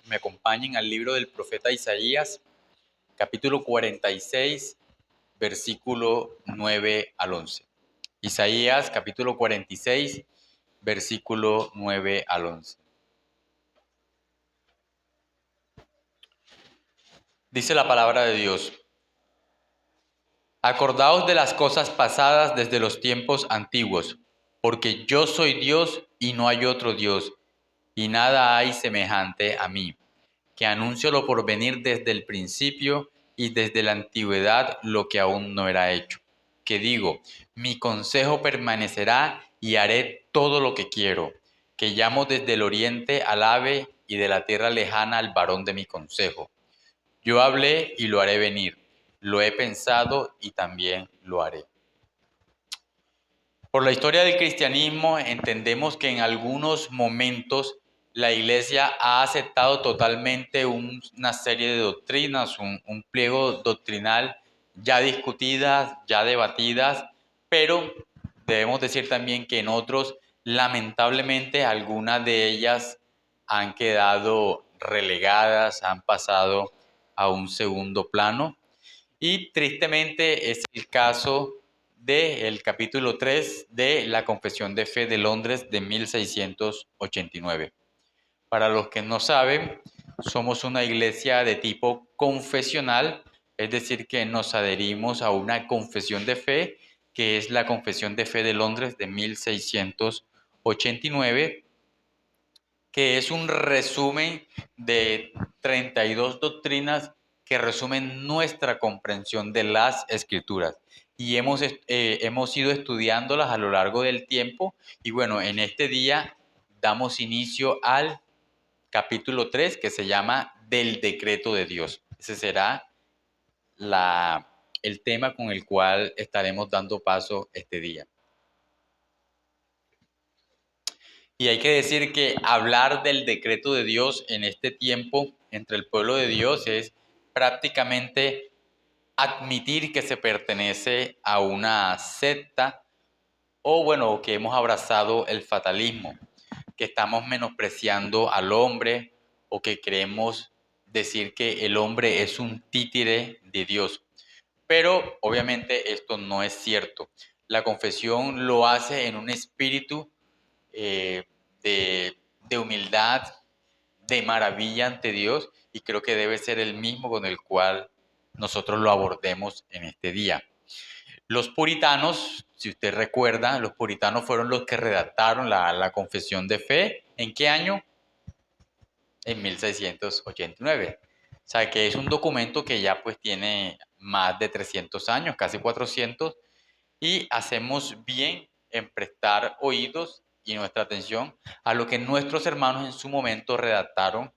me acompañen al libro del profeta Isaías, capítulo 46, versículo 9 al 11. Isaías, capítulo 46, versículo 9 al 11. Dice la palabra de Dios: Acordaos de las cosas pasadas desde los tiempos antiguos, porque yo soy Dios y no hay otro Dios, y nada hay semejante a mí, que anuncio lo por venir desde el principio y desde la antigüedad lo que aún no era hecho. Que digo, mi consejo permanecerá y haré todo lo que quiero, que llamo desde el oriente al ave y de la tierra lejana al varón de mi consejo. Yo hablé y lo haré venir, lo he pensado y también lo haré. Por la historia del cristianismo entendemos que en algunos momentos la Iglesia ha aceptado totalmente una serie de doctrinas, un pliego doctrinal ya discutidas, ya debatidas, pero debemos decir también que en otros, lamentablemente, algunas de ellas han quedado relegadas, han pasado a un segundo plano. Y tristemente es el caso del capítulo 3 de la Confesión de Fe de Londres de 1689. Para los que no saben, somos una iglesia de tipo confesional, es decir, que nos adherimos a una confesión de fe, que es la Confesión de Fe de Londres de 1689, que es un resumen de 32 doctrinas que resumen nuestra comprensión de las Escrituras. Y hemos ido estudiándolas a lo largo del tiempo. Y bueno, en este día damos inicio al capítulo 3, que se llama Del Decreto de Dios. Ese será el tema con el cual estaremos dando paso este día. Y hay que decir que hablar del decreto de Dios en este tiempo entre el pueblo de Dios es prácticamente admitir que se pertenece a una secta o bueno, que hemos abrazado el fatalismo, que estamos menospreciando al hombre o que queremos decir que el hombre es un títere de Dios. Pero obviamente esto no es cierto. La confesión lo hace en un espíritu eh, de humildad, de maravilla ante Dios, y creo que debe ser el mismo con el cual nosotros lo abordemos en este día. Los puritanos, si usted recuerda, los puritanos fueron los que redactaron la confesión de fe. ¿En qué año? En 1689. O sea, que es un documento que ya pues tiene más de 300 años, casi 400, y hacemos bien en prestar oídos y nuestra atención a lo que nuestros hermanos en su momento redactaron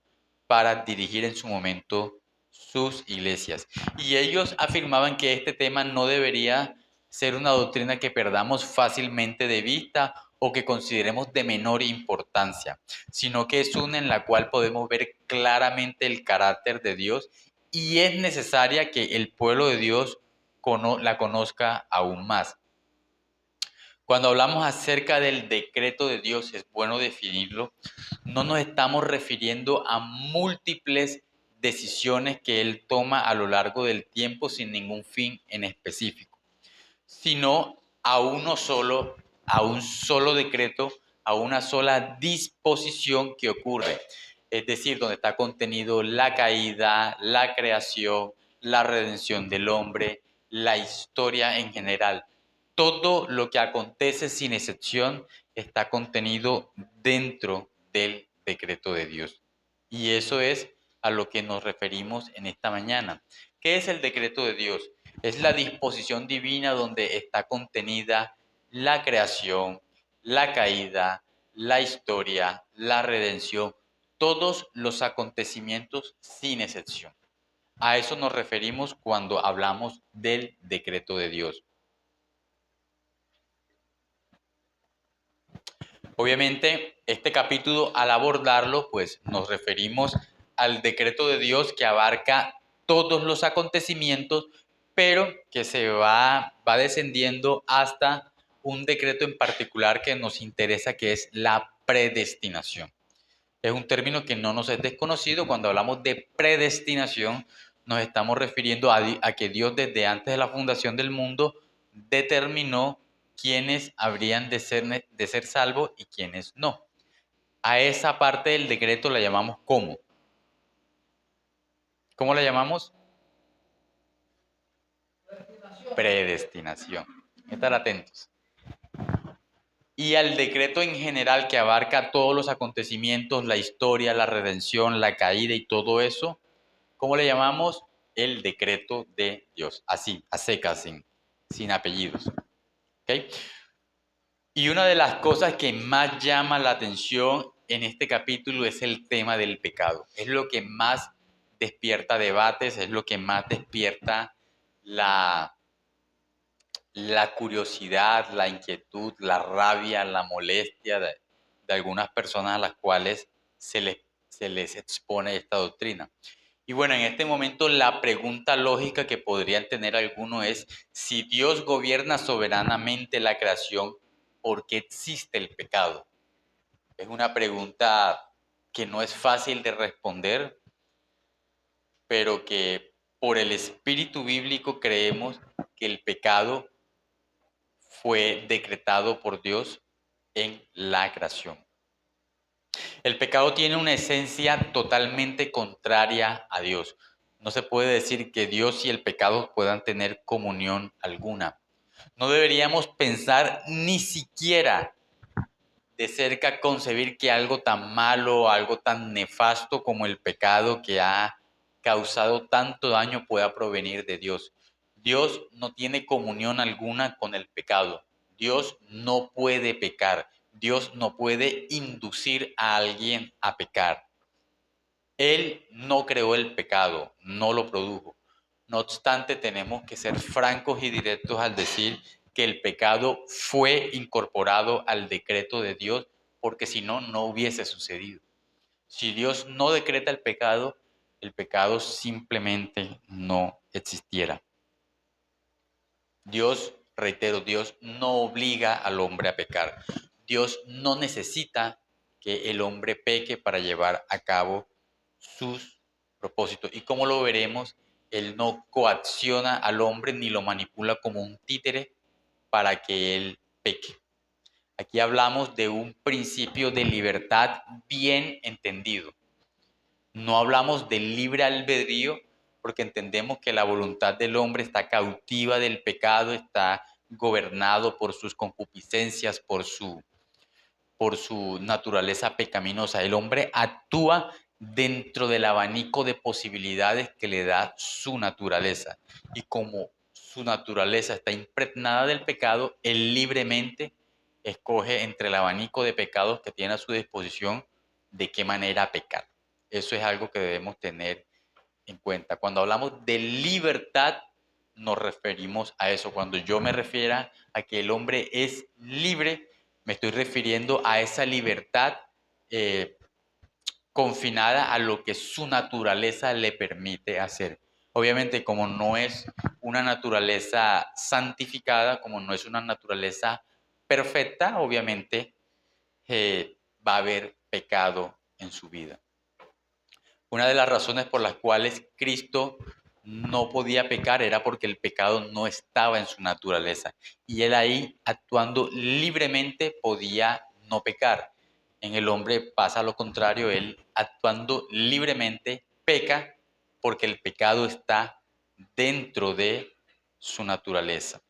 para dirigir en su momento sus iglesias. Y ellos afirmaban que este tema no debería ser una doctrina que perdamos fácilmente de vista o que consideremos de menor importancia, sino que es una en la cual podemos ver claramente el carácter de Dios y es necesaria que el pueblo de Dios la conozca aún más. Cuando hablamos acerca del decreto de Dios, es bueno definirlo, no nos estamos refiriendo a múltiples decisiones que Él toma a lo largo del tiempo sin ningún fin en específico, sino a a un solo decreto, a una sola disposición que ocurre. Es decir, donde está contenido la caída, la creación, la redención del hombre, la historia en general. Todo lo que acontece sin excepción está contenido dentro del decreto de Dios. Y eso es a lo que nos referimos en esta mañana. ¿Qué es el decreto de Dios? Es la disposición divina donde está contenida la creación, la caída, la historia, la redención, todos los acontecimientos sin excepción. A eso nos referimos cuando hablamos del decreto de Dios. Obviamente, este capítulo, al abordarlo, pues nos referimos al decreto de Dios que abarca todos los acontecimientos, pero que va descendiendo hasta un decreto en particular que nos interesa, que es la predestinación. Es un término que no nos es desconocido. Cuando hablamos de predestinación, nos estamos refiriendo a que Dios desde antes de la fundación del mundo determinó quiénes habrían de ser salvos y quiénes no. A esa parte del decreto la llamamos ¿cómo? ¿Cómo la llamamos? Predestinación. Estar atentos. Y al decreto en general que abarca todos los acontecimientos, la historia, la redención, la caída y todo eso, ¿cómo le llamamos? El decreto de Dios. Así, a secas, sin apellidos. ¿Okay? Y una de las cosas que más llama la atención en este capítulo es el tema del pecado. Es lo que más despierta debates, es lo que más despierta la curiosidad, la inquietud, la rabia, la molestia de algunas personas a las cuales se les expone esta doctrina. Y bueno, en este momento la pregunta lógica que podrían tener algunos es, si Dios gobierna soberanamente la creación, ¿por qué existe el pecado? Es una pregunta que no es fácil de responder, pero que por el espíritu bíblico creemos que el pecado fue decretado por Dios en la creación. El pecado tiene una esencia totalmente contraria a Dios. No se puede decir que Dios y el pecado puedan tener comunión alguna. No deberíamos pensar ni siquiera de cerca concebir que algo tan malo, algo tan nefasto como el pecado que ha causado tanto daño pueda provenir de Dios. Dios no tiene comunión alguna con el pecado. Dios no puede pecar. Dios no puede inducir a alguien a pecar. Él no creó el pecado, no lo produjo. No obstante, tenemos que ser francos y directos al decir que el pecado fue incorporado al decreto de Dios, porque si no, no hubiese sucedido. Si Dios no decreta el pecado simplemente no existiera. Dios, reitero, Dios no obliga al hombre a pecar. Dios no necesita que el hombre peque para llevar a cabo sus propósitos. Y como lo veremos, Él no coacciona al hombre ni lo manipula como un títere para que él peque. Aquí hablamos de un principio de libertad bien entendido. No hablamos del libre albedrío porque entendemos que la voluntad del hombre está cautiva del pecado, está gobernado por sus concupiscencias, por su naturaleza pecaminosa. El hombre actúa dentro del abanico de posibilidades que le da su naturaleza. Y como su naturaleza está impregnada del pecado, él libremente escoge entre el abanico de pecados que tiene a su disposición de qué manera pecar. Eso es algo que debemos tener en cuenta. Cuando hablamos de libertad, nos referimos a eso. Cuando yo me refiera a que el hombre es libre, me estoy refiriendo a esa libertad eh, confinada a lo que su naturaleza le permite hacer. Obviamente, como no es una naturaleza santificada, como no es una naturaleza perfecta, obviamente va a haber pecado en su vida. Una de las razones por las cuales Cristo no podía pecar era porque el pecado no estaba en su naturaleza. Y él ahí, actuando libremente, podía no pecar. En el hombre pasa lo contrario, él actuando libremente peca porque el pecado está dentro de su naturaleza.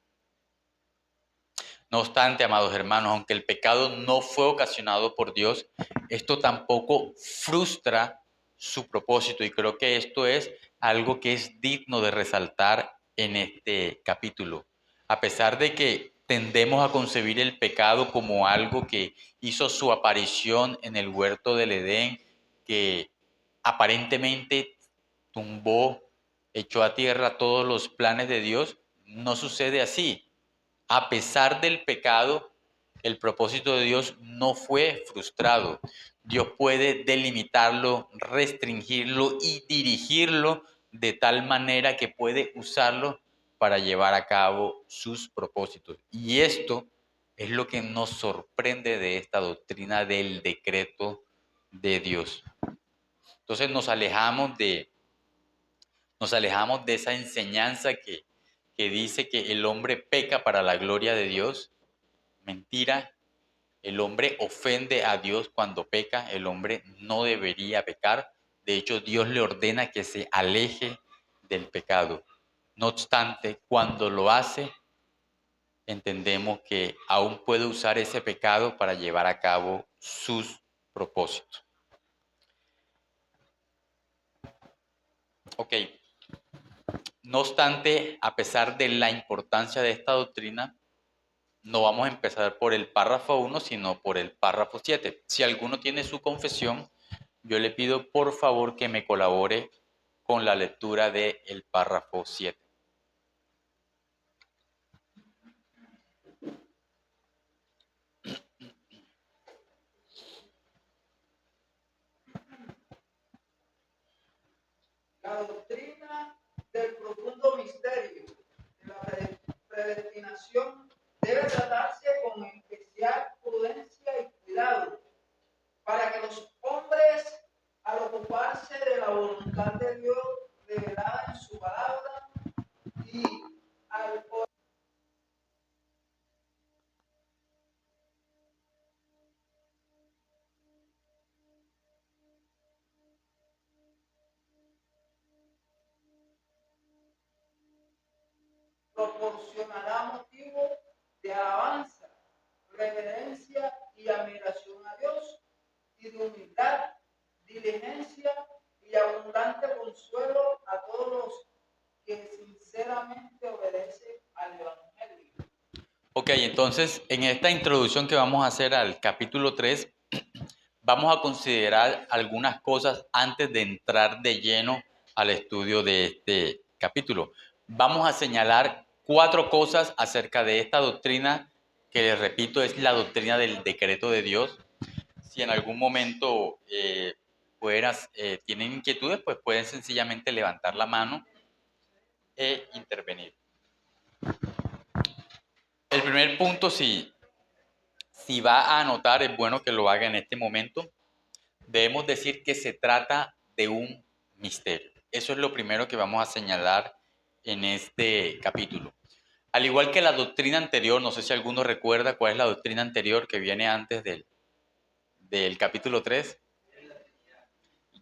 No obstante, amados hermanos, aunque el pecado no fue ocasionado por Dios, esto tampoco frustra su propósito. Y creo que esto es algo que es digno de resaltar en este capítulo. A pesar de que tendemos a concebir el pecado como algo que hizo su aparición en el huerto del Edén, que aparentemente tumbó, echó a tierra todos los planes de Dios, no sucede así. A pesar del pecado, el propósito de Dios no fue frustrado. Dios puede delimitarlo, restringirlo y dirigirlo de tal manera que puede usarlo para llevar a cabo sus propósitos. Y esto es lo que nos sorprende de esta doctrina del decreto de Dios. Entonces nos alejamos de esa enseñanza que dice que el hombre peca para la gloria de Dios. Mentira, el hombre ofende a Dios cuando peca, el hombre no debería pecar. De hecho, Dios le ordena que se aleje del pecado. No obstante, cuando lo hace, entendemos que aún puede usar ese pecado para llevar a cabo sus propósitos. Ok. No obstante, a pesar de la importancia de esta doctrina, no vamos a empezar por el párrafo 1, sino por el párrafo 7. Si alguno tiene su confesión, yo le pido por favor que me colabore con la lectura del párrafo 7. La doctrina del profundo misterio de la predestinación debe tratarse con especial prudencia y cuidado, para que los hombres, al ocuparse de la voluntad de Dios revelada en su palabra y al proporcionará motivo de alabanza, reverencia y admiración a Dios, y de humildad, diligencia y abundante consuelo a todos los que sinceramente obedecen al Evangelio. Ok, entonces en esta introducción que vamos a hacer al capítulo 3, vamos a considerar algunas cosas antes de entrar de lleno al estudio de este capítulo. Vamos a señalar 4 cosas acerca de esta doctrina, que les repito, es la doctrina del decreto de Dios. Si en algún momento tienen inquietudes, pues pueden sencillamente levantar la mano e intervenir. El primer punto, si va a anotar, es bueno que lo haga en este momento. Debemos decir que se trata de un misterio. Eso es lo primero que vamos a señalar en este capítulo. Al igual que la doctrina anterior, no sé si alguno recuerda cuál es la doctrina anterior que viene antes del capítulo 3,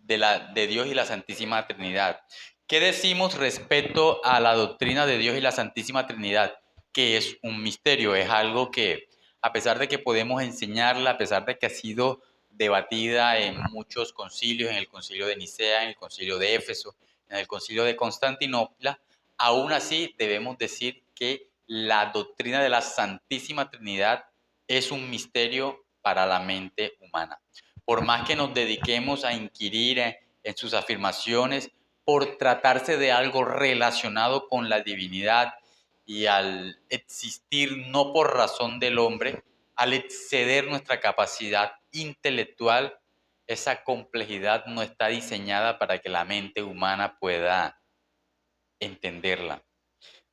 de Dios y la Santísima Trinidad. ¿Qué decimos respecto a la doctrina de Dios y la Santísima Trinidad? Que es un misterio, es algo que, a pesar de que podemos enseñarla, a pesar de que ha sido debatida en muchos concilios, en el concilio de Nicea, en el concilio de Éfeso, en el concilio de Constantinopla, aún así debemos decir que la doctrina de la Santísima Trinidad es un misterio para la mente humana. Por más que nos dediquemos a inquirir en sus afirmaciones, por tratarse de algo relacionado con la divinidad y al existir no por razón del hombre, al exceder nuestra capacidad intelectual, esa complejidad no está diseñada para que la mente humana pueda entenderla.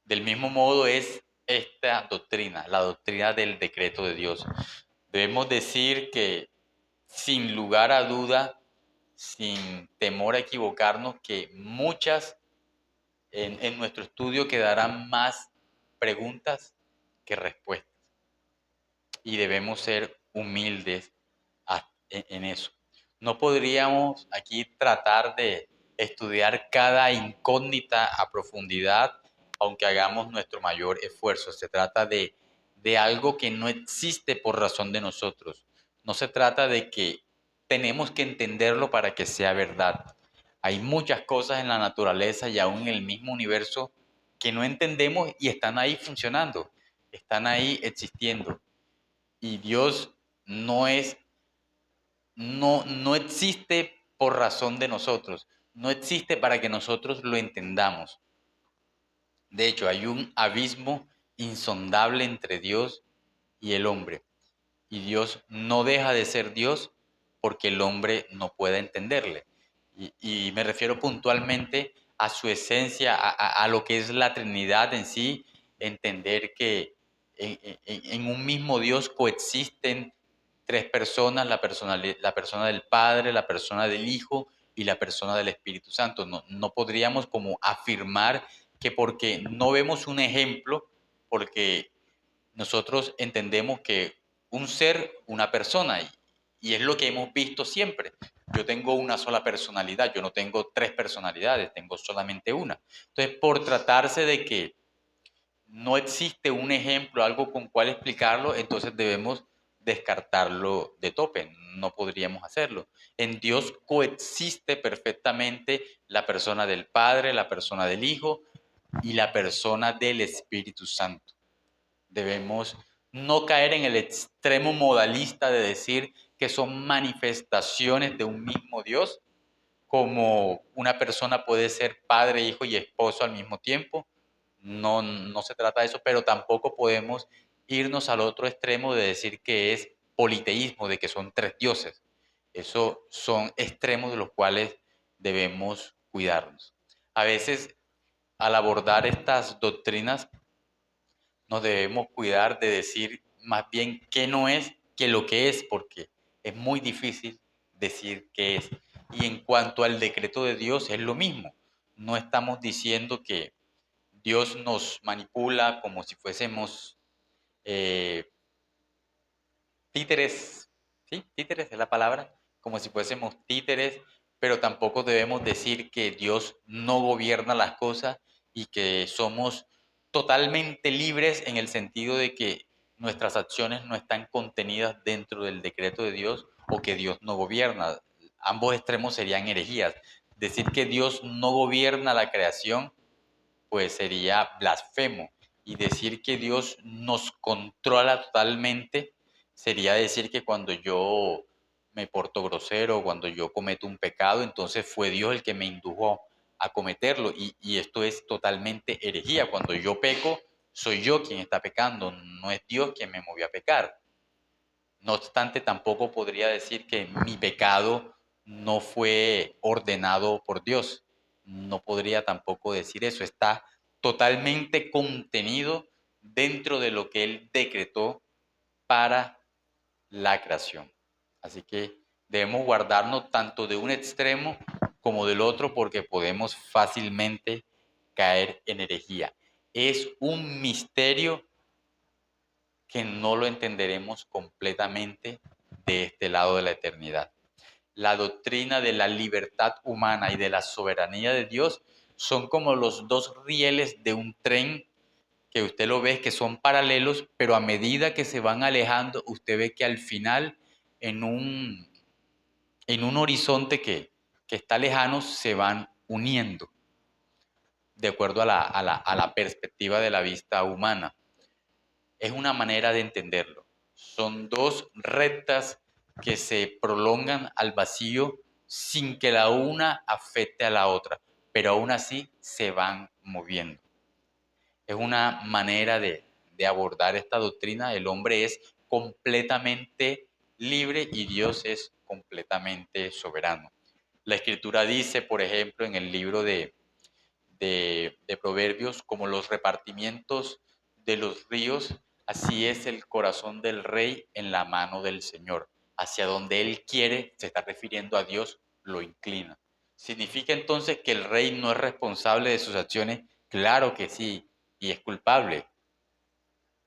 Del mismo modo es esta doctrina, la doctrina del decreto de Dios. Debemos decir que sin lugar a duda, sin temor a equivocarnos, que muchas en nuestro estudio quedarán más preguntas que respuestas. Y debemos ser humildes en eso. No podríamos aquí tratar de estudiar cada incógnita a profundidad, aunque hagamos nuestro mayor esfuerzo. Se trata de algo que no existe por razón de nosotros. No se trata de que tenemos que entenderlo para que sea verdad. Hay muchas cosas en la naturaleza y aún en el mismo universo que no entendemos y están ahí funcionando, están ahí existiendo. Y Dios no existe por razón de nosotros, no existe para que nosotros lo entendamos. De hecho, hay un abismo insondable entre Dios y el hombre. Y Dios no deja de ser Dios porque el hombre no pueda entenderle. Y me refiero puntualmente a su esencia, a lo que es la Trinidad en sí, entender que en un mismo Dios coexisten tres personas, la persona del Padre, la persona del Hijo y la persona del Espíritu Santo. No podríamos como afirmar que porque no vemos un ejemplo, porque nosotros entendemos que un ser, una persona, y es lo que hemos visto siempre. Yo tengo una sola personalidad, yo no tengo tres personalidades, tengo solamente una. Entonces, por tratarse de que no existe un ejemplo, algo con cual explicarlo, entonces debemos descartarlo de tope, no podríamos hacerlo. En Dios coexiste perfectamente la persona del Padre, la persona del Hijo y la persona del Espíritu Santo. Debemos no caer en el extremo modalista de decir que son manifestaciones de un mismo Dios, como una persona puede ser padre, hijo y esposo al mismo tiempo. No se trata de eso, pero tampoco podemos irnos al otro extremo de decir que es politeísmo, de que son tres dioses. Esos son extremos de los cuales debemos cuidarnos. A veces, al abordar estas doctrinas, nos debemos cuidar de decir más bien qué no es que lo que es, porque es muy difícil decir qué es. Y en cuanto al decreto de Dios, es lo mismo. No estamos diciendo que Dios nos manipula como si fuésemos eh, títeres, ¿sí? Títeres es la palabra, como si fuésemos títeres, pero tampoco debemos decir que Dios no gobierna las cosas y que somos totalmente libres en el sentido de que nuestras acciones no están contenidas dentro del decreto de Dios o que Dios no gobierna. Ambos extremos serían herejías. Decir que Dios no gobierna la creación pues sería blasfemo. Y decir que Dios nos controla totalmente sería decir que cuando yo me porto grosero, cuando yo cometo un pecado, entonces fue Dios el que me indujo a cometerlo. Y esto es totalmente herejía. Cuando yo peco, soy yo quien está pecando, no es Dios quien me movió a pecar. No obstante, tampoco podría decir que mi pecado no fue ordenado por Dios. No podría tampoco decir eso. Está totalmente contenido dentro de lo que Él decretó para la creación. Así que debemos guardarnos tanto de un extremo como del otro porque podemos fácilmente caer en herejía. Es un misterio que no lo entenderemos completamente de este lado de la eternidad. La doctrina de la libertad humana y de la soberanía de Dios son como los dos rieles de un tren que usted lo ve que son paralelos, pero a medida que se van alejando, usted ve que al final en un horizonte que está lejano se van uniendo de acuerdo a la perspectiva de la vista humana. Es una manera de entenderlo. Son dos rectas que se prolongan al vacío sin que la una afecte a la otra, pero aún así se van moviendo. Es una manera de abordar esta doctrina. El hombre es completamente libre y Dios es completamente soberano. La escritura dice, por ejemplo, en el libro de Proverbios, como los repartimientos de los ríos, así es el corazón del rey en la mano del Señor. Hacia donde Él quiere, se está refiriendo a Dios, lo inclina. ¿Significa entonces que el rey no es responsable de sus acciones? Claro que sí, y es culpable,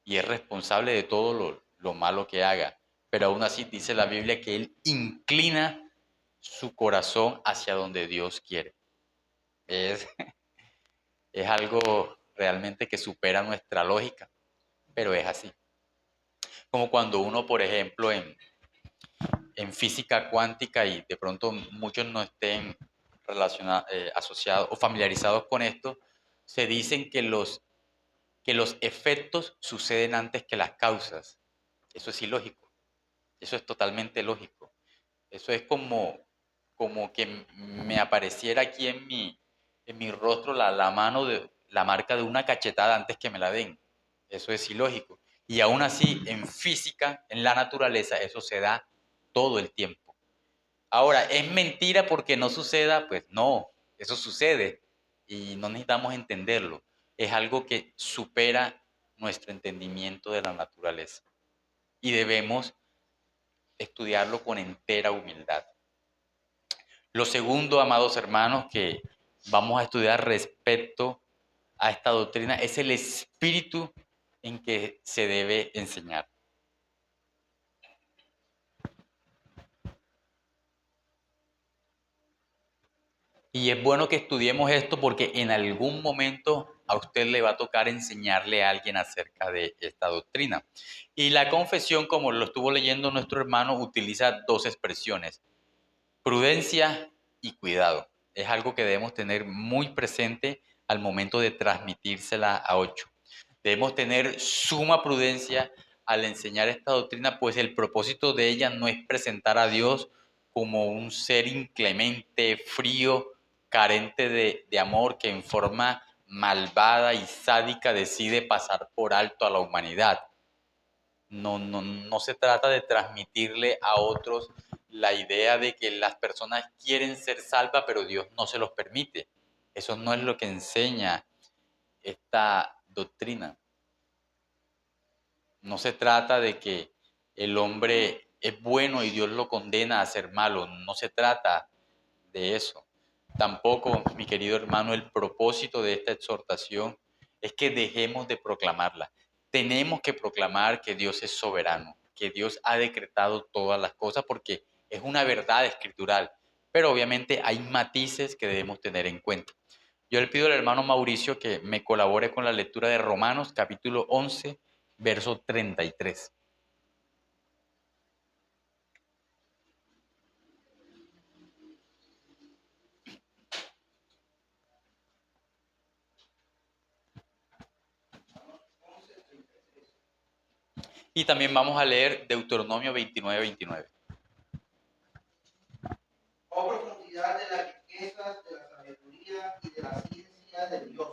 y es responsable de todo lo malo que haga. Pero aún así dice la Biblia que Él inclina su corazón hacia donde Dios quiere. Es, es algo realmente que supera nuestra lógica, pero es así. Como cuando uno, por ejemplo, en física cuántica, y de pronto muchos no estén asociados o familiarizados con esto, se dicen que los efectos suceden antes que las causas. Eso es ilógico, eso es totalmente lógico. Eso es como que me apareciera aquí en mi rostro la mano la marca de una cachetada antes que me la den. Eso es ilógico. Y aún así, en física, en la naturaleza, eso se da todo el tiempo. Ahora, ¿es mentira porque no suceda? Pues no, eso sucede y no necesitamos entenderlo. Es algo que supera nuestro entendimiento de la naturaleza. Y debemos estudiarlo con entera humildad. Lo segundo, amados hermanos, que vamos a estudiar respecto a esta doctrina es el espíritu en que se debe enseñar. Y es bueno que estudiemos esto porque en algún momento a usted le va a tocar enseñarle a alguien acerca de esta doctrina. Y la confesión, como lo estuvo leyendo nuestro hermano, utiliza dos expresiones: prudencia y cuidado. Es algo que debemos tener muy presente al momento de transmitírsela a ocho. Debemos tener suma prudencia al enseñar esta doctrina, pues el propósito de ella no es presentar a Dios como un ser inclemente, frío, carente de amor, que en forma malvada y sádica decide pasar por alto a la humanidad. No se trata de transmitirle a otros la idea de que las personas quieren ser salvas, pero Dios no se los permite. Eso no es lo que enseña esta doctrina. No se trata de que el hombre es bueno y Dios lo condena a ser malo. No se trata de eso. Tampoco, mi querido hermano, el propósito de esta exhortación es que dejemos de proclamarla. Tenemos que proclamar que Dios es soberano, que Dios ha decretado todas las cosas, porque es una verdad escritural. Pero obviamente hay matices que debemos tener en cuenta. Yo le pido al hermano Mauricio que me colabore con la lectura de Romanos capítulo 11, verso 33. Y también vamos a leer Deuteronomio 29, 29. Oh profundidad de las riquezas, de la sabiduría y de la ciencia de Dios.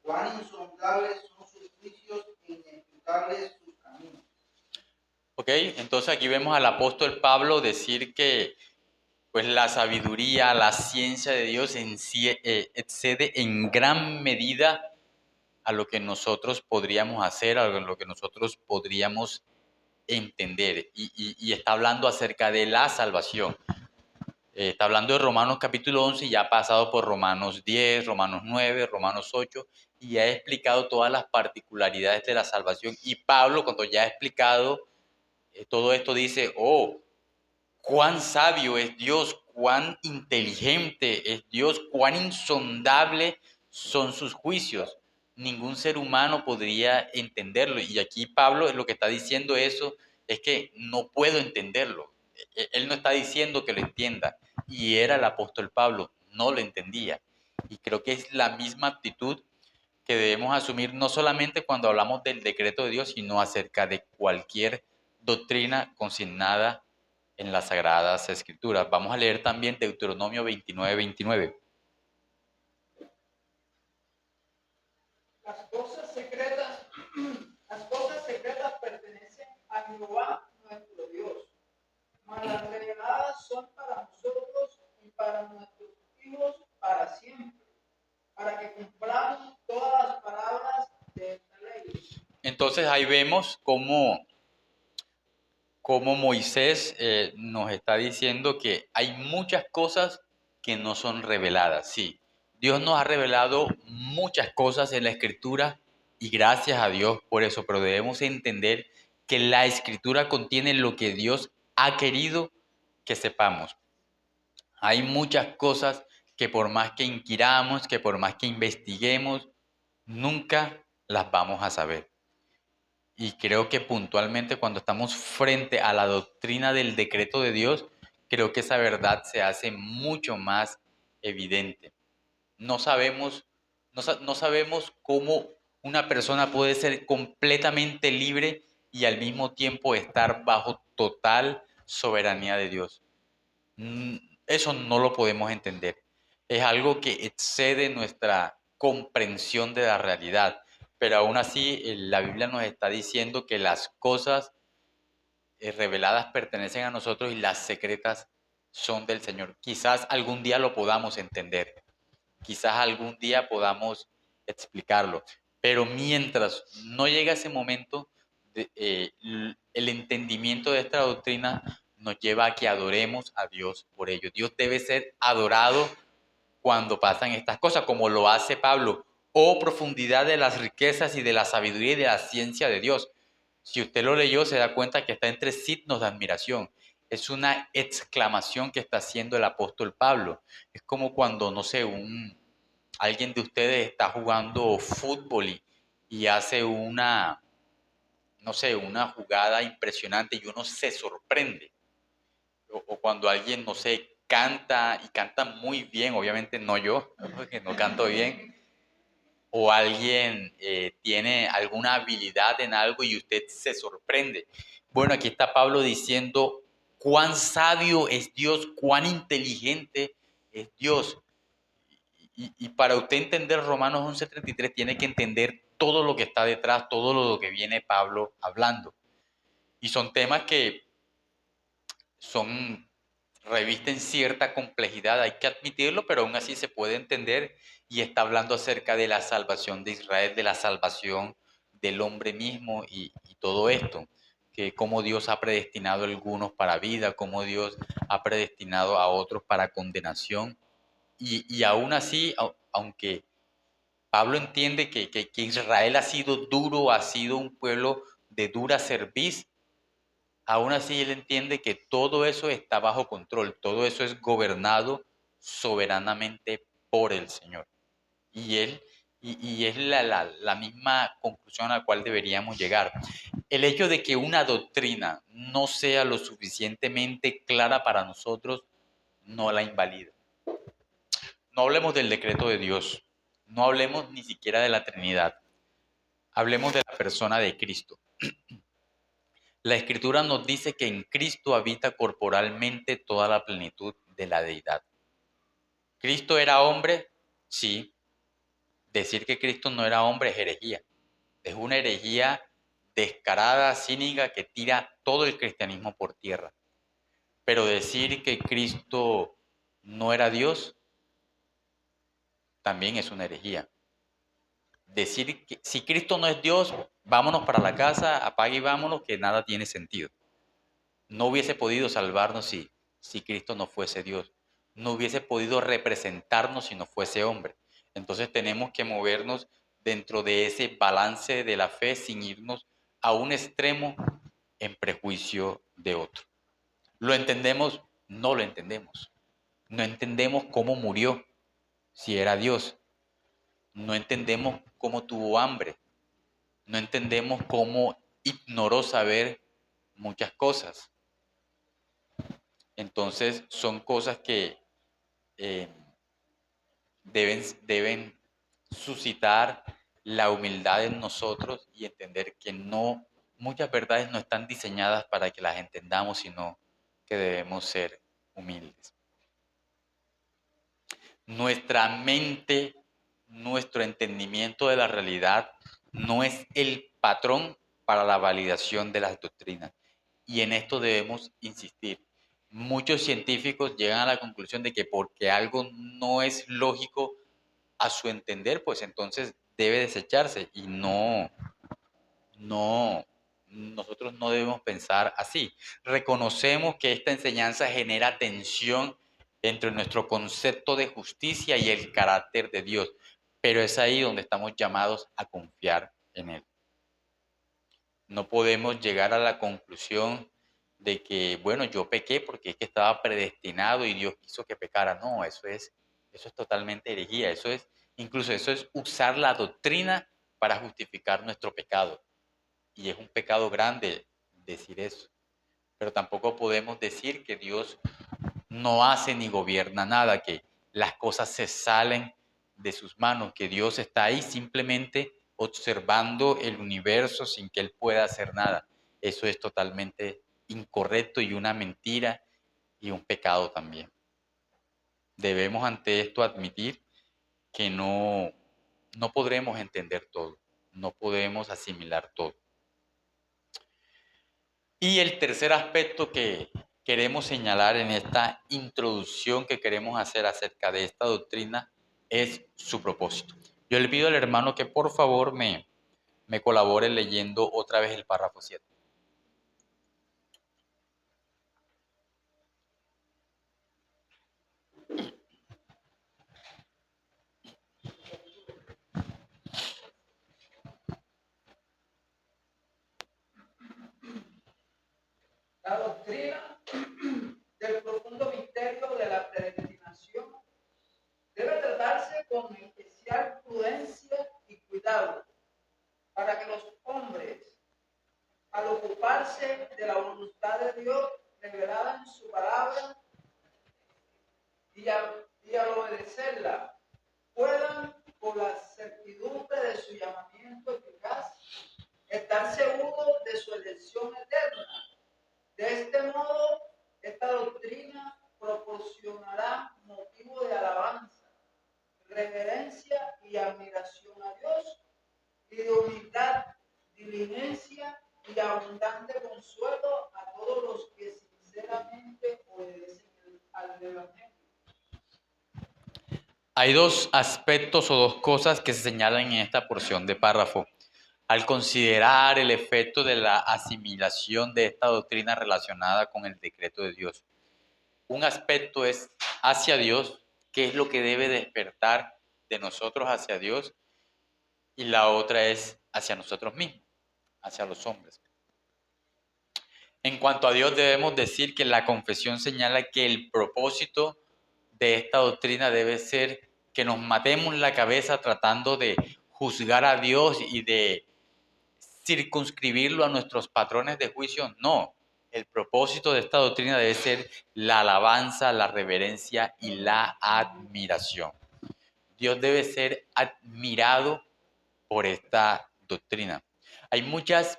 Cuán insondables son sus juicios e inexplicables sus caminos. Ok, entonces aquí vemos al apóstol Pablo decir que pues la sabiduría, la ciencia de Dios excede en gran medida a lo que nosotros podríamos hacer, a lo que nosotros podríamos entender. Y está hablando acerca de la salvación. Está hablando de Romanos capítulo 11 y ya ha pasado por Romanos 10, Romanos 9, Romanos 8 y ha explicado todas las particularidades de la salvación. Y Pablo, cuando ya ha explicado todo esto, dice, oh, cuán sabio es Dios, cuán inteligente es Dios, cuán insondable son sus juicios. Ningún ser humano podría entenderlo. Y aquí Pablo lo que está diciendo eso es que no puedo entenderlo. Él no está diciendo que lo entienda. Y era el apóstol Pablo, no lo entendía. Y creo que es la misma actitud que debemos asumir no solamente cuando hablamos del decreto de Dios, sino acerca de cualquier doctrina consignada en las Sagradas Escrituras. Vamos a leer también Deuteronomio 29, 29. Las cosas secretas pertenecen a Jehová nuestro Dios, mas las reveladas son para nosotros y para nuestros hijos para siempre, para que cumplamos todas las palabras de esta ley. Entonces ahí vemos cómo Moisés nos está diciendo que hay muchas cosas que no son reveladas. Sí, Dios nos ha revelado muchas cosas en la Escritura y gracias a Dios por eso, pero debemos entender que la Escritura contiene lo que Dios ha querido que sepamos. Hay muchas cosas que por más que inquiramos, que por más que investiguemos, nunca las vamos a saber. Y creo que puntualmente cuando estamos frente a la doctrina del decreto de Dios, creo que esa verdad se hace mucho más evidente. No sabemos, no sabemos cómo una persona puede ser completamente libre y al mismo tiempo estar bajo total soberanía de Dios. Eso no lo podemos entender. Es algo que excede nuestra comprensión de la realidad. Pero aún así, la Biblia nos está diciendo que las cosas reveladas pertenecen a nosotros y las secretas son del Señor. Quizás algún día lo podamos entender. Quizás algún día podamos explicarlo. Pero mientras no llega ese momento, el entendimiento de esta doctrina nos lleva a que adoremos a Dios por ello. Dios debe ser adorado cuando pasan estas cosas, como lo hace Pablo. Oh, profundidad de las riquezas y de la sabiduría y de la ciencia de Dios. Si usted lo leyó, se da cuenta que está entre signos de admiración. Es una exclamación que está haciendo el apóstol Pablo. Es como cuando, no sé, alguien de ustedes está jugando fútbol y hace una, no sé, una jugada impresionante y uno se sorprende. O cuando alguien, no sé, canta y canta muy bien, obviamente no yo, porque no canto bien, o alguien tiene alguna habilidad en algo y usted se sorprende. Bueno, aquí está Pablo diciendo cuán sabio es Dios, cuán inteligente es Dios. Y para usted entender Romanos 11:33 tiene que entender todo lo que está detrás, todo lo que viene Pablo hablando. Y son temas que son, revisten cierta complejidad, hay que admitirlo, pero aún así se puede entender y está hablando acerca de la salvación de Israel, de la salvación del hombre mismo y todo esto, que cómo Dios ha predestinado a algunos para vida, cómo Dios ha predestinado a otros para condenación. Y aún así, aunque Pablo entiende que Israel ha sido duro, ha sido un pueblo de dura cerviz, aún así él entiende que todo eso está bajo control, todo eso es gobernado soberanamente por el Señor. Y él, y es la misma conclusión a la cual deberíamos llegar. El hecho de que una doctrina no sea lo suficientemente clara para nosotros no la invalida. No hablemos del decreto de Dios, no hablemos ni siquiera de la Trinidad, hablemos de la persona de Cristo. La Escritura nos dice que en Cristo habita corporalmente toda la plenitud de la deidad. ¿Cristo era hombre? Sí. Decir que Cristo no era hombre es herejía. Es una herejía descarada, cínica, que tira todo el cristianismo por tierra. Pero decir que Cristo no era Dios también es una herejía. Decir que si Cristo no es Dios, vámonos para la casa, apague y vámonos, que nada tiene sentido. No hubiese podido salvarnos si Cristo no fuese Dios. No hubiese podido representarnos si no fuese hombre. Entonces tenemos que movernos dentro de ese balance de la fe sin irnos a un extremo en prejuicio de otro. ¿Lo entendemos? No lo entendemos. No entendemos cómo murió, si era Dios. No entendemos cómo tuvo hambre. No entendemos cómo ignoró saber muchas cosas. Entonces son cosas que eh, deben suscitar la humildad en nosotros y entender que no, muchas verdades no están diseñadas para que las entendamos, sino que debemos ser humildes. Nuestra mente, nuestro entendimiento de la realidad no es el patrón para la validación de las doctrinas. Y en esto debemos insistir. Muchos científicos llegan a la conclusión de que porque algo no es lógico a su entender, pues entonces debe desecharse y nosotros no debemos pensar así. Reconocemos que esta enseñanza genera tensión entre nuestro concepto de justicia y el carácter de Dios, pero es ahí donde estamos llamados a confiar en Él. No podemos llegar a la conclusión de que, bueno, yo pequé porque es que estaba predestinado y Dios quiso que pecara. No, eso es totalmente herejía. Incluso eso es usar la doctrina para justificar nuestro pecado. Y es un pecado grande decir eso. Pero tampoco podemos decir que Dios no hace ni gobierna nada, que las cosas se salen de sus manos, que Dios está ahí simplemente observando el universo sin que Él pueda hacer nada. Eso es totalmente incorrecto y una mentira y un pecado también. Debemos ante esto admitir que no podremos entender todo, no podemos asimilar todo. Y el tercer aspecto que queremos señalar en esta introducción que queremos hacer acerca de esta doctrina es su propósito. Yo le pido al hermano que por favor me me colabore leyendo otra vez el párrafo 7. La doctrina del profundo misterio de la predestinación debe tratarse con especial prudencia y cuidado para que los hombres, al ocuparse de la voluntad de Dios revelada en su palabra y al obedecerla, puedan, con la certidumbre de su llamamiento eficaz, estar seguros de su elección eterna. De este modo, esta doctrina proporcionará motivo de alabanza, reverencia y admiración a Dios, y de humildad, diligencia y abundante consuelo a todos los que sinceramente obedecen al Evangelio. Hay dos aspectos o dos cosas que se señalan en esta porción de párrafo. Al considerar el efecto de la asimilación de esta doctrina relacionada con el decreto de Dios. Un aspecto es hacia Dios, qué es lo que debe despertar de nosotros hacia Dios, y la otra es hacia nosotros mismos, hacia los hombres. En cuanto a Dios, debemos decir que la confesión señala que el propósito de esta doctrina debe ser que nos matemos la cabeza tratando de juzgar a Dios y de circunscribirlo a nuestros patrones de juicio. No, el propósito de esta doctrina debe ser la alabanza, la reverencia y la admiración. Dios debe ser admirado por esta doctrina. Hay muchas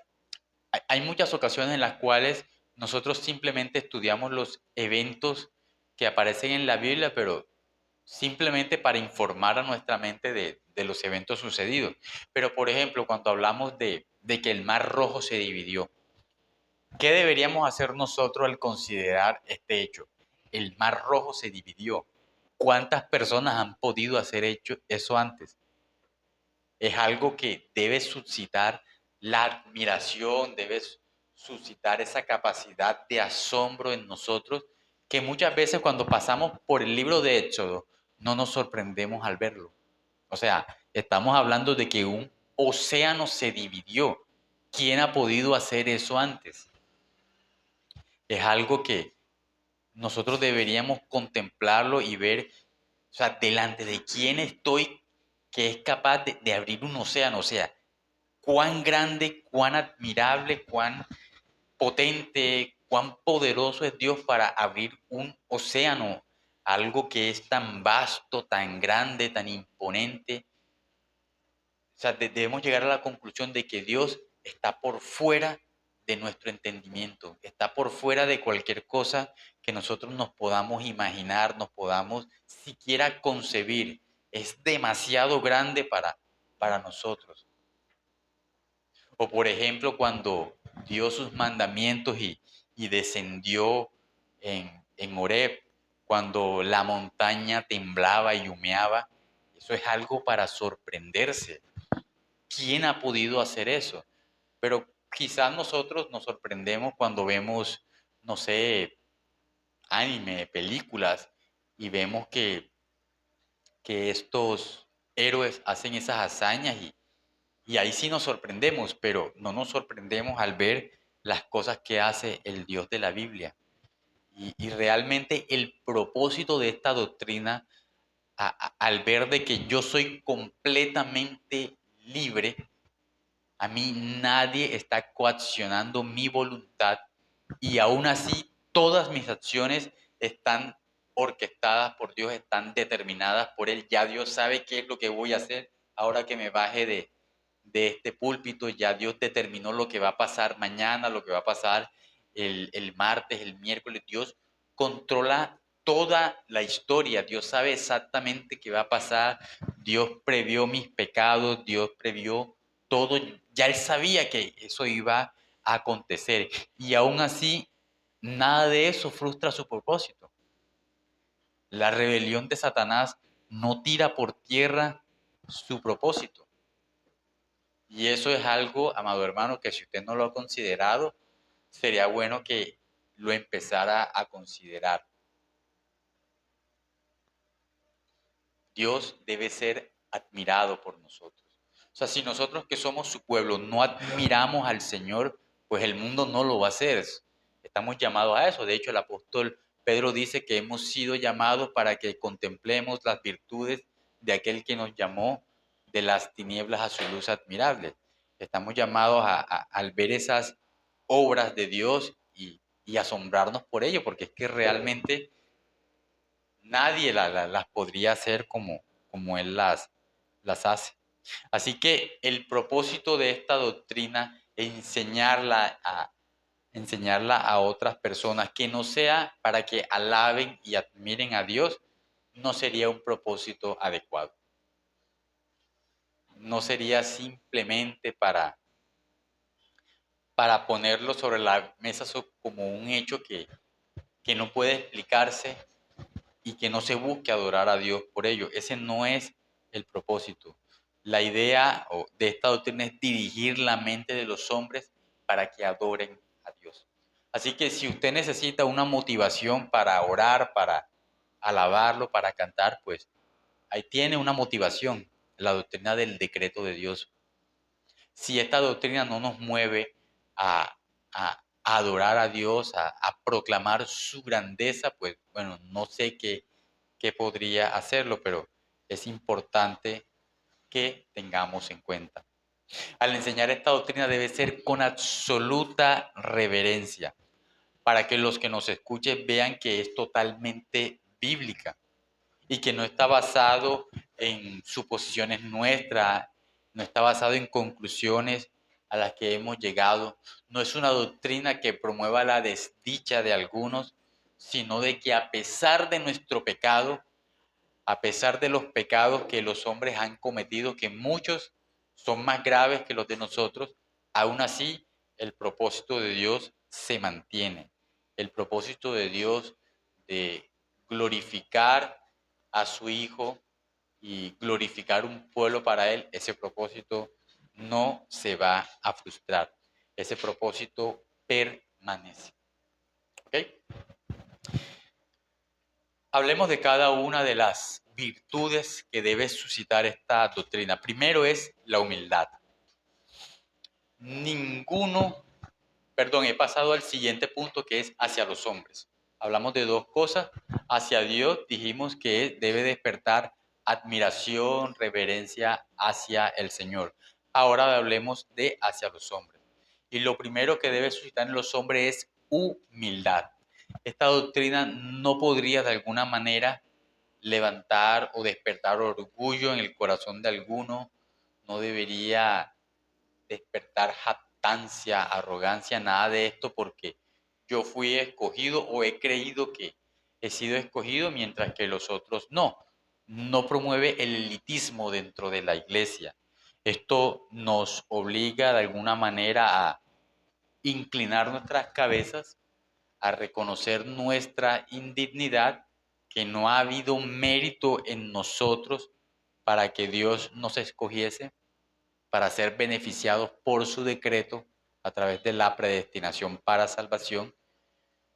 ocasiones en las cuales nosotros simplemente estudiamos los eventos que aparecen en la Biblia, pero simplemente para informar a nuestra mente de los eventos sucedidos. Pero, por ejemplo, cuando hablamos de que el Mar Rojo se dividió, ¿qué deberíamos hacer nosotros al considerar este hecho? El Mar Rojo se dividió. ¿Cuántas personas han podido hacer eso antes? Es algo que debe suscitar la admiración, debe suscitar esa capacidad de asombro en nosotros, que muchas veces cuando pasamos por el libro de Éxodo no nos sorprendemos al verlo. O sea, estamos hablando de que un océano se dividió. ¿Quién ha podido hacer eso antes? Es algo que nosotros deberíamos contemplarlo y ver, o sea, delante de quién estoy que es capaz de abrir un océano. O sea, cuán grande, cuán admirable, cuán potente, cuán poderoso es Dios para abrir un océano, algo que es tan vasto, tan grande, tan imponente. O sea, debemos llegar a la conclusión de que Dios está por fuera de nuestro entendimiento, está por fuera de cualquier cosa que nosotros nos podamos imaginar, nos podamos siquiera concebir. Es demasiado grande para nosotros. O por ejemplo, cuando dio sus mandamientos y descendió en Horeb, cuando la montaña temblaba y humeaba, eso es algo para sorprenderse. ¿Quién ha podido hacer eso? Pero quizás nosotros nos sorprendemos cuando vemos, no sé, anime, películas, y vemos que estos héroes hacen esas hazañas y ahí sí nos sorprendemos, pero no nos sorprendemos al ver las cosas que hace el Dios de la Biblia. Y realmente el propósito de esta doctrina, al ver de que yo soy completamente libre, a mí nadie está coaccionando mi voluntad y aún así todas mis acciones están orquestadas por Dios, están determinadas por Él. Ya Dios sabe qué es lo que voy a hacer ahora que me baje de este púlpito. Ya Dios determinó lo que va a pasar mañana, lo que va a pasar el martes, el miércoles. Dios controla toda la historia. Dios sabe exactamente qué va a pasar. Dios previó mis pecados, Dios previó todo. Ya Él sabía que eso iba a acontecer. Y aún así, nada de eso frustra su propósito. La rebelión de Satanás no tira por tierra su propósito. Y eso es algo, amado hermano, que si usted no lo ha considerado, sería bueno que lo empezara a considerar. Dios debe ser admirado por nosotros. O sea, si nosotros que somos su pueblo no admiramos al Señor, pues el mundo no lo va a hacer. Estamos llamados a eso. De hecho, el apóstol Pedro dice que hemos sido llamados para que contemplemos las virtudes de aquel que nos llamó de las tinieblas a su luz admirable. Estamos llamados al ver esas obras de Dios y asombrarnos por ello, porque es que realmente nadie las podría hacer como Él las hace. Así que el propósito de esta doctrina es enseñarla a otras personas, que no sea para que alaben y admiren a Dios, no sería un propósito adecuado. No sería simplemente para ponerlo sobre la mesa como un hecho que no puede explicarse y que no se busque adorar a Dios por ello. Ese no es el propósito. La idea de esta doctrina es dirigir la mente de los hombres para que adoren a Dios. Así que si usted necesita una motivación para orar, para alabarlo, para cantar, pues ahí tiene una motivación, la doctrina del decreto de Dios. Si esta doctrina no nos mueve a adorar a Dios, a proclamar su grandeza, pues bueno, no sé qué podría hacerlo, pero es importante que tengamos en cuenta. Al enseñar esta doctrina debe ser con absoluta reverencia, para que los que nos escuchen vean que es totalmente bíblica y que no está basado en suposiciones nuestras, no está basado en conclusiones a las que hemos llegado. No es una doctrina que promueva la desdicha de algunos, sino de que a pesar de nuestro pecado, a pesar de los pecados que los hombres han cometido, que muchos son más graves que los de nosotros, aún así el propósito de Dios se mantiene. El propósito de Dios de glorificar a su Hijo y glorificar un pueblo para Él, ese propósito no se va a frustrar. Ese propósito permanece. ¿Ok? Hablemos de cada una de las virtudes que debe suscitar esta doctrina. Primero es la humildad. He pasado al siguiente punto, que es hacia los hombres. Hablamos de dos cosas. Hacia Dios dijimos que debe despertar admiración, reverencia hacia el Señor. Ahora hablemos de hacia los hombres. Y lo primero que debe suscitar en los hombres es humildad. Esta doctrina no podría de alguna manera levantar o despertar orgullo en el corazón de alguno, no debería despertar jactancia, arrogancia, nada de esto, porque yo fui escogido o he creído que he sido escogido, mientras que los otros no. No promueve el elitismo dentro de la iglesia. Esto nos obliga de alguna manera a inclinar nuestras cabezas, a reconocer nuestra indignidad, que no ha habido mérito en nosotros para que Dios nos escogiese, para ser beneficiados por su decreto a través de la predestinación para salvación,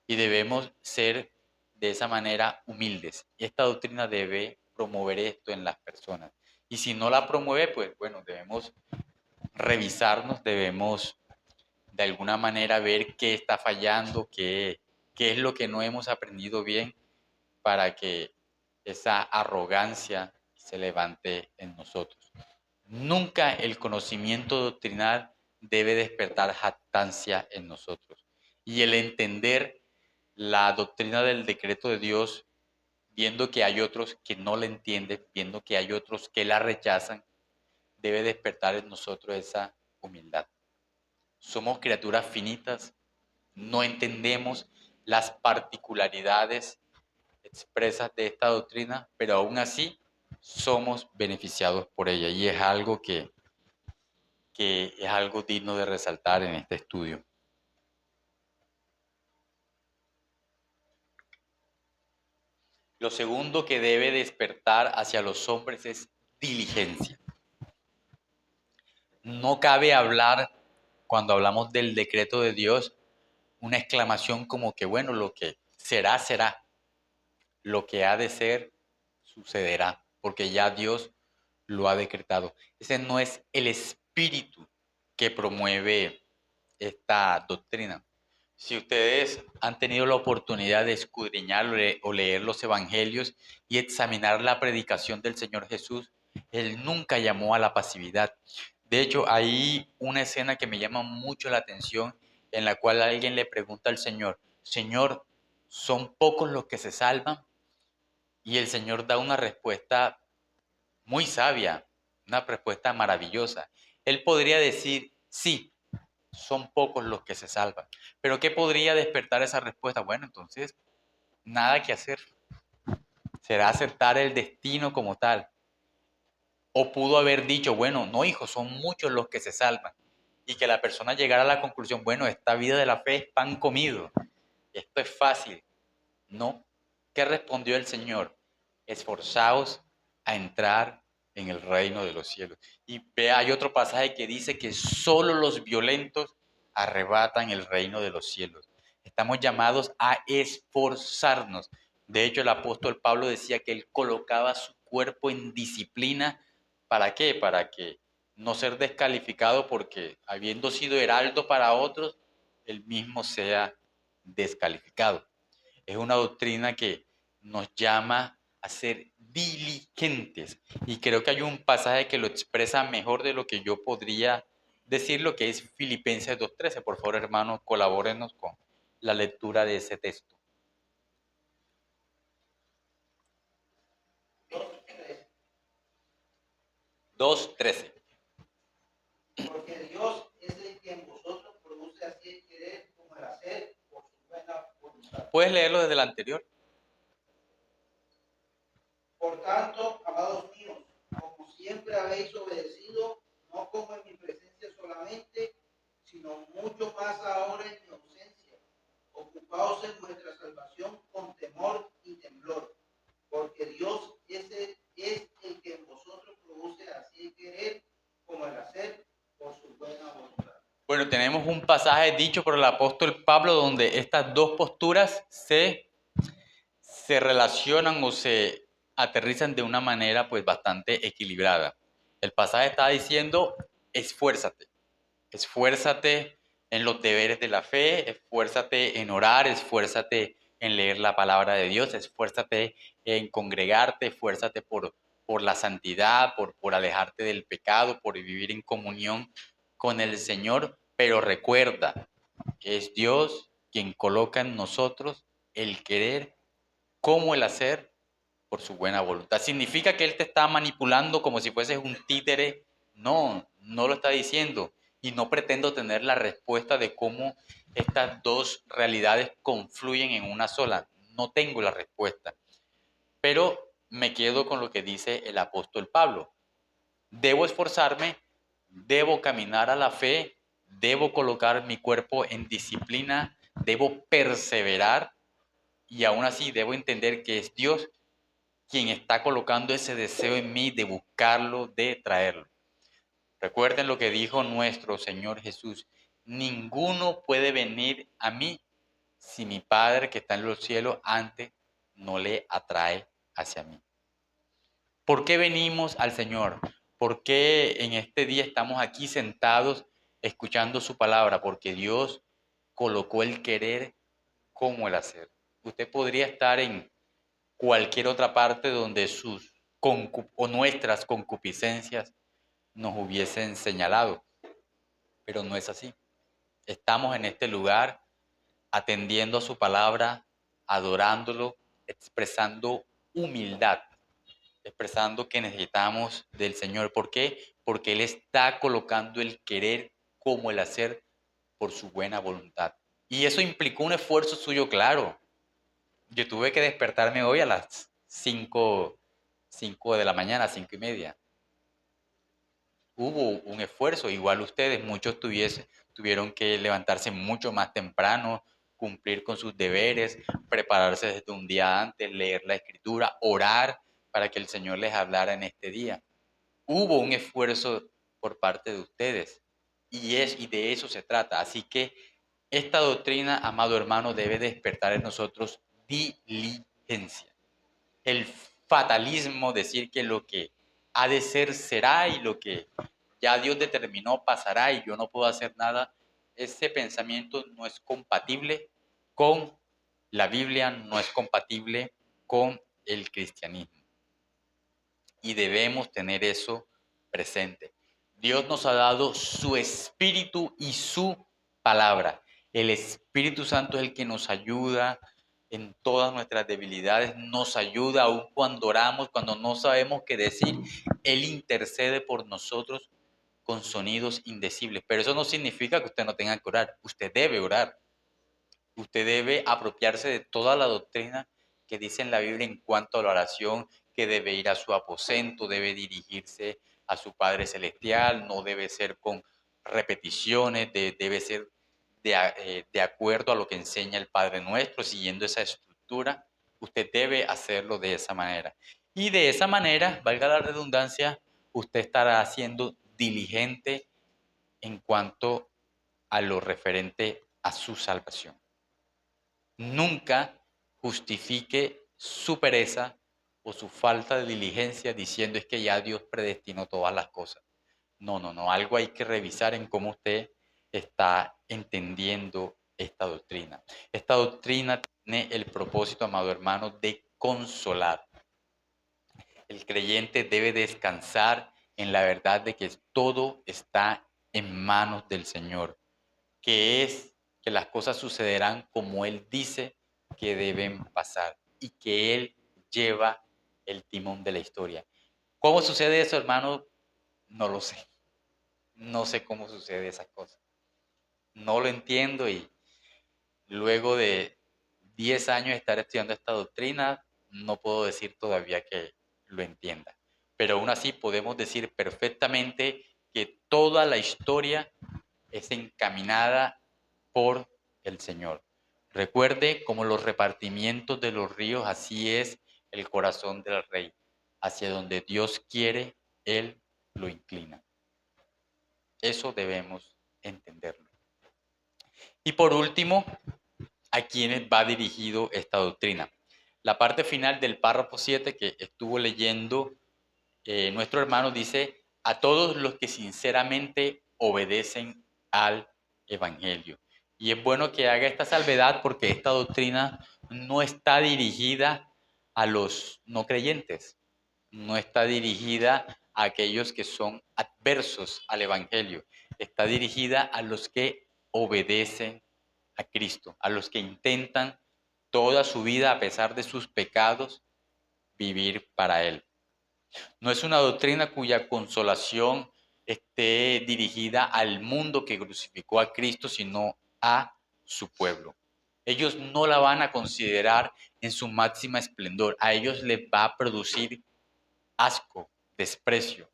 y debemos ser de esa manera humildes. Y esta doctrina debe promover esto en las personas. Y si no la promueve, pues bueno, debemos revisarnos, debemos de alguna manera ver qué está fallando, qué es lo que no hemos aprendido bien, para que esa arrogancia se levante en nosotros. Nunca el conocimiento doctrinal debe despertar jactancia en nosotros. Y el entender la doctrina del decreto de Dios, viendo que hay otros que no la entienden, viendo que hay otros que la rechazan, debe despertar en nosotros esa humildad. Somos criaturas finitas, no entendemos las particularidades expresas de esta doctrina, pero aún así somos beneficiados por ella, y es algo que es algo digno de resaltar en este estudio. Lo segundo que debe despertar hacia los hombres es diligencia. No cabe hablar, cuando hablamos del decreto de Dios, una exclamación como que, bueno, lo que será, será. Lo que ha de ser, sucederá, porque ya Dios lo ha decretado. Ese no es el espíritu que promueve esta doctrina. Si ustedes han tenido la oportunidad de escudriñar o leer los evangelios y examinar la predicación del Señor Jesús, Él nunca llamó a la pasividad. De hecho, hay una escena que me llama mucho la atención en la cual alguien le pregunta al Señor, Señor, ¿son pocos los que se salvan? Y el Señor da una respuesta muy sabia, una respuesta maravillosa. Él podría decir, sí, son pocos los que se salvan. Pero ¿qué podría despertar esa respuesta? Bueno, entonces, nada que hacer. Será aceptar el destino como tal. O pudo haber dicho, bueno, no, hijo, son muchos los que se salvan. Y que la persona llegara a la conclusión, bueno, esta vida de la fe es pan comido. Esto es fácil. No. ¿Qué respondió el Señor? Esforzaos a entrar en el reino de los cielos. Y vea, hay otro pasaje que dice que solo los violentos arrebatan el reino de los cielos. Estamos llamados a esforzarnos. De hecho, el apóstol Pablo decía que él colocaba su cuerpo en disciplina. ¿Para qué? Para que no ser descalificado porque habiendo sido heraldo para otros, él mismo sea descalificado. Es una doctrina que nos llama a ser diligentes. Y creo que hay un pasaje que lo expresa mejor de lo que yo podría decir, lo que es Filipenses 2:13. Por favor, hermanos, colabórenos con la lectura de ese texto. 2:13. Porque Dios es el que en vosotros produce así el querer como el hacer por su buena voluntad. ¿Puedes leerlo desde el anterior? Por tanto, amados míos, como siempre habéis obedecido, no como en mi presencia solamente, sino mucho más ahora en mi ausencia, ocupaos en vuestra salvación con temor y temblor, porque Dios es el que en vosotros produce así el querer como el hacer por su buena voluntad. Bueno, tenemos un pasaje dicho por el apóstol Pablo donde estas dos posturas se relacionan o se aterrizan de una manera pues bastante equilibrada. El pasaje está diciendo, esfuérzate, esfuérzate en los deberes de la fe, esfuérzate en orar, esfuérzate en leer la palabra de Dios, esfuérzate en congregarte, esfuérzate por la santidad, por alejarte del pecado, por vivir en comunión con el Señor, pero recuerda, es Dios quien coloca en nosotros el querer como el hacer por su buena voluntad. ¿Significa que Él te está manipulando como si fueses un títere? No, no lo está diciendo. Y no pretendo tener la respuesta de cómo estas dos realidades confluyen en una sola. No tengo la respuesta. Pero me quedo con lo que dice el apóstol Pablo. Debo esforzarme, debo caminar a la fe, debo colocar mi cuerpo en disciplina, debo perseverar y aún así debo entender que es Dios quien está colocando ese deseo en mí de buscarlo, de traerlo. Recuerden lo que dijo nuestro Señor Jesús. Ninguno puede venir a mí si mi Padre que está en los cielos antes no le atrae hacia mí. ¿Por qué venimos al Señor? ¿Por qué en este día estamos aquí sentados escuchando su palabra? Porque Dios colocó el querer como el hacer. Usted podría estar en cualquier otra parte donde sus o nuestras concupiscencias nos hubiesen señalado, pero no es así. Estamos en este lugar atendiendo a su palabra, adorándolo, expresando humildad, expresando que necesitamos del Señor. ¿Por qué? Porque Él está colocando el querer como el hacer por su buena voluntad. Y eso implicó un esfuerzo suyo, claro. Yo tuve que despertarme hoy a las 5 de la mañana, 5:30. Hubo un esfuerzo, igual ustedes, muchos tuvieron que levantarse mucho más temprano, cumplir con sus deberes, prepararse desde un día antes, leer la escritura, orar para que el Señor les hablara en este día. Hubo un esfuerzo por parte de ustedes. Y de eso se trata. Así que esta doctrina, amado hermano, debe despertar en nosotros diligencia. El fatalismo, decir que lo que ha de ser será y lo que ya Dios determinó pasará y yo no puedo hacer nada, ese pensamiento no es compatible con la Biblia, no es compatible con el cristianismo. Y debemos tener eso presente. Dios nos ha dado su espíritu y su palabra. El Espíritu Santo es el que nos ayuda en todas nuestras debilidades, nos ayuda aun cuando oramos, cuando no sabemos qué decir. Él intercede por nosotros con sonidos indecibles. Pero eso no significa que usted no tenga que orar. Usted debe orar. Usted debe apropiarse de toda la doctrina que dice en la Biblia en cuanto a la oración, que debe ir a su aposento, debe dirigirse a su Padre Celestial, no debe ser con repeticiones, debe ser de acuerdo a lo que enseña el Padre Nuestro, siguiendo esa estructura. Usted debe hacerlo de esa manera. Y de esa manera, valga la redundancia, usted estará siendo diligente en cuanto a lo referente a su salvación. Nunca justifique su pereza o su falta de diligencia diciendo es que ya Dios predestinó todas las cosas. No, no, no. Algo hay que revisar en cómo usted está entendiendo esta doctrina. Esta doctrina tiene el propósito, amado hermano, de consolar. El creyente debe descansar en la verdad de que todo está en manos del Señor, que es que las cosas sucederán como Él dice que deben pasar y que Él lleva el timón de la historia. ¿Cómo sucede eso, hermano? No lo sé. No sé cómo sucede esas cosas. No lo entiendo y luego de 10 años de estar estudiando esta doctrina, no puedo decir todavía que lo entienda. Pero aún así podemos decir perfectamente que toda la historia es encaminada por el Señor. Recuerde, como los repartimientos de los ríos, así es el corazón del rey. Hacia donde Dios quiere, Él lo inclina. Eso debemos entenderlo. Y por último, ¿a quiénes va dirigido esta doctrina? La parte final del párrafo 7 que estuvo leyendo nuestro hermano dice, a todos los que sinceramente obedecen al Evangelio. Y es bueno que haga esta salvedad porque esta doctrina no está dirigida a los no creyentes, no está dirigida a aquellos que son adversos al Evangelio, está dirigida a los que obedecen a Cristo, a los que intentan toda su vida, a pesar de sus pecados, vivir para Él. No es una doctrina cuya consolación esté dirigida al mundo que crucificó a Cristo, sino a su pueblo. Ellos no la van a considerar en su máxima esplendor. A ellos les va a producir asco, desprecio.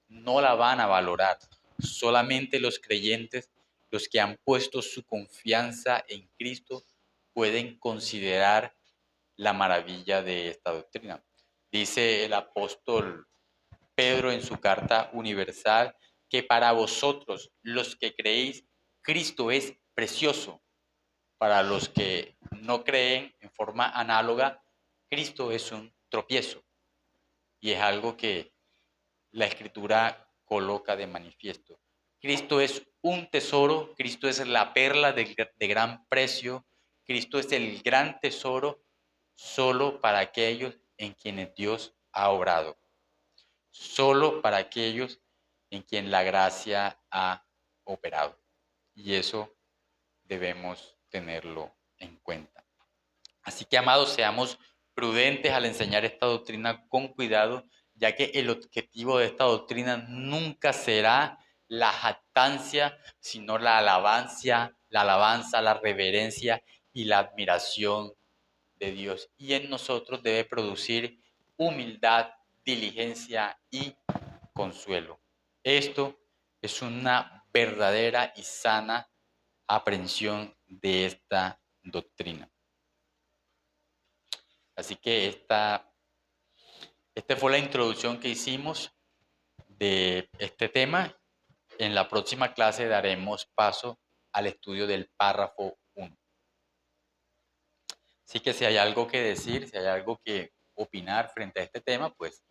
No la van a valorar. Solamente los creyentes, los que han puesto su confianza en Cristo, pueden considerar la maravilla de esta doctrina. Dice el apóstol Pedro en su carta universal que para vosotros, los que creéis, Cristo es precioso. Para los que no creen en forma análoga, Cristo es un tropiezo. Y es algo que la Escritura coloca de manifiesto. Cristo es un tesoro, Cristo es la perla de gran precio, Cristo es el gran tesoro solo para aquellos en quienes Dios ha obrado, solo para aquellos en quien la gracia ha operado. Y eso debemos tenerlo en cuenta. Así que, amados, seamos prudentes al enseñar esta doctrina con cuidado, ya que el objetivo de esta doctrina nunca será la jactancia, sino la alabanza, la reverencia y la admiración de Dios. Y en nosotros debe producir humildad, diligencia y consuelo. Esto es una verdadera y sana aprehensión de esta doctrina. Así que esta fue la introducción que hicimos de este tema En la próxima clase daremos paso al estudio del párrafo 1. Así que si hay algo que decir, si hay algo que opinar frente a este tema, pues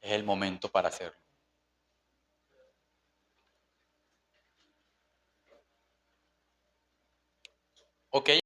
es el momento para hacerlo. Ok.